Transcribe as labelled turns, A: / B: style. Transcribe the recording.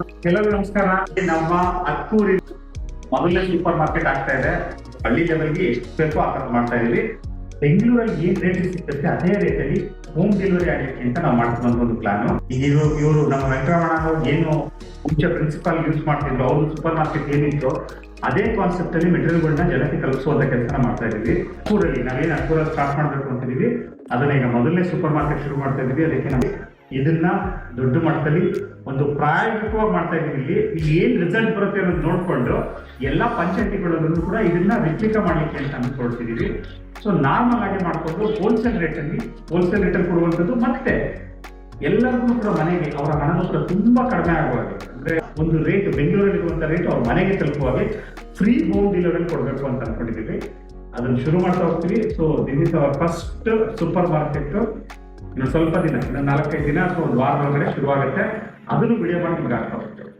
A: ಎಲ್ಲರಿಗೂ ನಮಸ್ಕಾರ. ನಮ್ಮ ಅಕ್ಕೂರಿ ಮೊದಲನೇ ಸೂಪರ್ ಮಾರ್ಕೆಟ್ ಆಗ್ತಾ ಇದೆ. ಹಳ್ಳಿ ಲೆವೆಲ್ಗೆ ಎಷ್ಟು ಬೇಕೋ ಆ ಥರ ಮಾಡ್ತಾ ಇದೀವಿ. ಬೆಂಗಳೂರಲ್ಲಿ ಏನ್ ರೇಟ್ ಸಿಗುತ್ತೆ ಅದೇ ರೇಟಲ್ಲಿ ಹೋಮ್ ಡೆಲಿವರಿ ಆಗಲಿಕ್ಕೆ ಅಂತ ನಾವು ಮಾಡ್ಕೊಂಡು ಒಂದು ಪ್ಲಾನ್. ಇವರು ನಮ್ಮ ವೆಂಕಟರಮಣ ಅವರು ಏನು ಮುಂಚೆ ಪ್ರಿನ್ಸಿಪಾಲ್ ಯೂಸ್ ಮಾಡ್ತಿದ್ರು, ಅವ್ರು ಸೂಪರ್ ಮಾರ್ಕೆಟ್ ಏನಿತ್ತು ಅದೇ ಕಾನ್ಸೆಪ್ಟ್ ಅಲ್ಲಿ ಮೆಟೀರಿಯಲ್ಗಳನ್ನ ಜನಕ್ಕೆ ತಲುಪಿಸುವಂತ ಕೆಲಸ ಮಾಡ್ತಾ ಇದೀವಿ. ಅಕ್ಕೂರಲ್ಲಿ ನಾವೇನು ಅಕ್ಕೂರಲ್ಲಿ ಸ್ಟಾರ್ಟ್ ಮಾಡ್ಬೇಕು ಅಂತಿದೀವಿ, ಅದನ್ನ ಈಗ ಮೊದಲನೇ ಸೂಪರ್ ಮಾರ್ಕೆಟ್ ಶುರು ಮಾಡ್ತಾ ಇದೀವಿ. ಅದಕ್ಕೆ ನಾವು ಇದನ್ನ ದೊಡ್ಡ ಮಟ್ಟದಲ್ಲಿ ಒಂದು ಪ್ರಾಯೋಗಿಕವಾಗಿ ಮಾಡ್ತಾ ಇದೀವಿ. ಇಲ್ಲಿ ಏನ್ ರಿಸಲ್ಟ್ ಬರುತ್ತೆ ಅನ್ನೋದು ನೋಡ್ಕೊಂಡು ಎಲ್ಲಾ ಪಂಚಾಯತಿಗಳಲ್ಲೂ ಕೂಡ ಇದನ್ನ ರಿಪ್ಲಿಕಾ ಮಾಡ್ಲಿಕ್ಕೆ ಅಂತ ಅನ್ಕೊಳ್ತಿದೀವಿ. ಸೊ ನಾರ್ಮಲ್ ಆಗಿ ಮಾಡ್ಕೊಂಡು ಹೋಲ್ಸೇಲ್ ರೇಟಲ್ಲಿ ಕೊಡುವಂಥದ್ದು, ಮತ್ತೆ ಎಲ್ಲರಿಗೂ ಕೂಡ ಮನೆಗೆ ಅವರ ಹಣದ ಕೂಡ ತುಂಬಾ ಕಡಿಮೆ ಆಗುವಾಗೆ, ಅಂದ್ರೆ ಒಂದು ರೇಟ್ ಬೆಂಗಳೂರಲ್ಲಿರುವಂತ ರೇಟ್ ಅವ್ರ ಮನೆಗೆ ತಲುಪುವಾಗೆ ಫ್ರೀ ಹೋಮ್ ಡೆಲಿವರಿ ಕೊಡಬೇಕು ಅಂತ ಅನ್ಕೊಂಡಿದೀವಿ. ಅದನ್ನ ಶುರು ಮಾಡ್ತಾ ಹೋಗ್ತೀವಿ. So this is our first super market. ಇನ್ನು ಸ್ವಲ್ಪ ದಿನ, ಇನ್ನು 4-5 ದಿನ ಅಥವಾ ಒಂದು ವಾರ ಒಳಗಡೆ ಶುರುವಾಗುತ್ತೆ. ಅದನ್ನು ವಿಡಿಯೋ ಮಾಡಿ ನಿಮ್ಗೆ ಆಗ್ತಾ ಹೋಗ್ತೇವೆ.